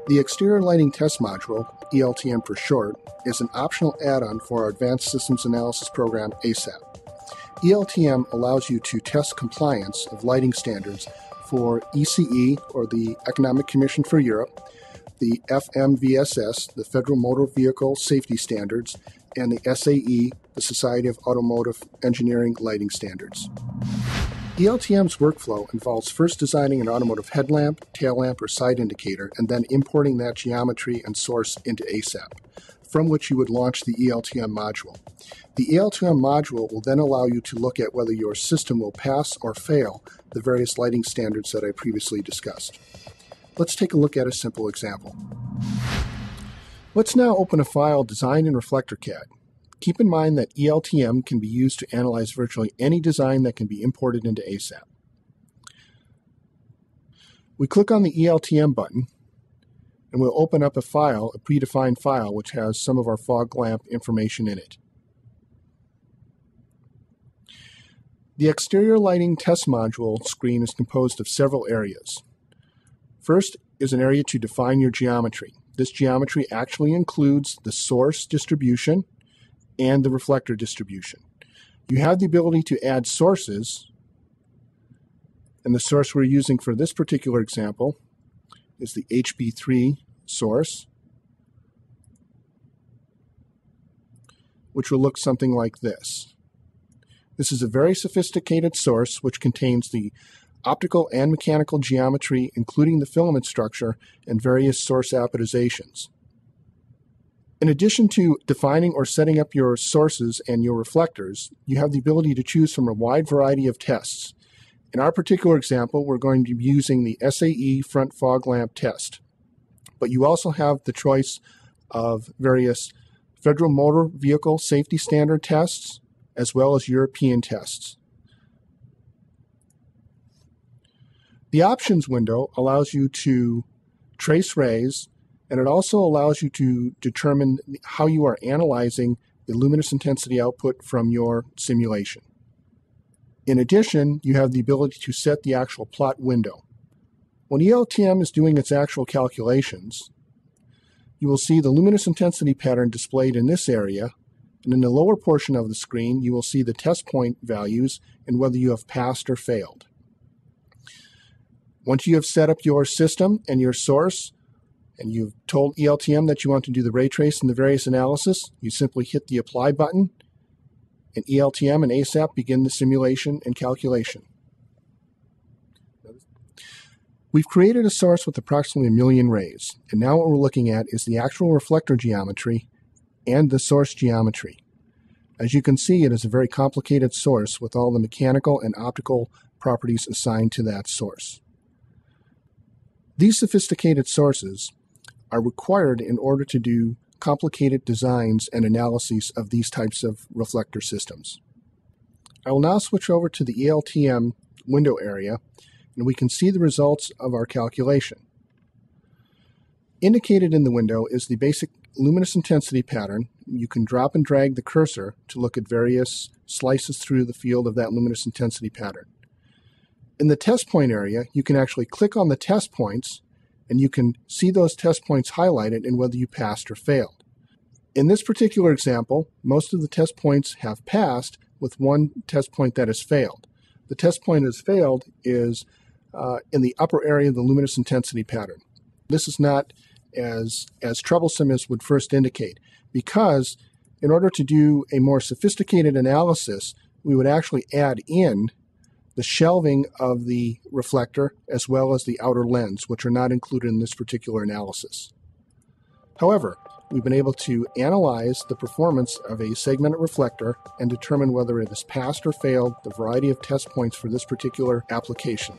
The Exterior Lighting Test Module, ELTM for short, is an optional add-on for our Advanced Systems Analysis program, ASAP. ELTM allows you to test compliance of lighting standards for ECE, or the Economic Commission for Europe, the FMVSS, the Federal Motor Vehicle Safety Standards, and the SAE, the Society of Automotive Engineering Lighting Standards. ELTM's workflow involves first designing an automotive headlamp, tail lamp, or side indicator, and then importing that geometry and source into ASAP, from which you would launch the ELTM module. The ELTM module will then allow you to look at whether your system will pass or fail the various lighting standards that I previously discussed. Let's take a look at a simple example. Let's now open a file, Design in Reflector CAD. Keep in mind that ELTM can be used to analyze virtually any design that can be imported into ASAP. We click on the ELTM button, and we'll open up a file, a predefined file, which has some of our fog lamp information in it. The Exterior Lighting Test Module screen is composed of several areas. First is an area to define your geometry. This geometry actually includes the source distribution and the reflector distribution. You have the ability to add sources, and the source we're using for this particular example is the HB3 source, which will look something like this. This is a very sophisticated source which contains the optical and mechanical geometry, including the filament structure and various source apodizations. In addition to defining or setting up your sources and your reflectors, you have the ability to choose from a wide variety of tests. In our particular example, we're going to be using the SAE front fog lamp test. But you also have the choice of various Federal Motor Vehicle Safety Standard tests, as well as European tests. The options window allows you to trace rays, and it also allows you to determine how you are analyzing the luminous intensity output from your simulation. In addition, you have the ability to set the actual plot window. When ELTM is doing its actual calculations, you will see the luminous intensity pattern displayed in this area, and in the lower portion of the screen, you will see the test point values and whether you have passed or failed. Once you have set up your system and your source, and you've told ELTM that you want to do the ray trace and the various analysis, you simply hit the Apply button, and ELTM and ASAP begin the simulation and calculation. We've created a source with approximately 1 million rays, and now what we're looking at is the actual reflector geometry and the source geometry. As you can see, it is a very complicated source with all the mechanical and optical properties assigned to that source. These sophisticated sources are required in order to do complicated designs and analyses of these types of reflector systems. I will now switch over to the ELTM window area, and we can see the results of our calculation. Indicated in the window is the basic luminous intensity pattern. You can drop and drag the cursor to look at various slices through the field of that luminous intensity pattern. In the test point area, you can actually click on the test points, and you can see those test points highlighted and whether you passed or failed. In this particular example, most of the test points have passed, with one test point that has failed. The test point that has failed is in the upper area of the luminous intensity pattern. This is not as troublesome as would first indicate, because in order to do a more sophisticated analysis, we would actually add in the shelving of the reflector as well as the outer lens, which are not included in this particular analysis. However, we've been able to analyze the performance of a segmented reflector and determine whether it has passed or failed the variety of test points for this particular application.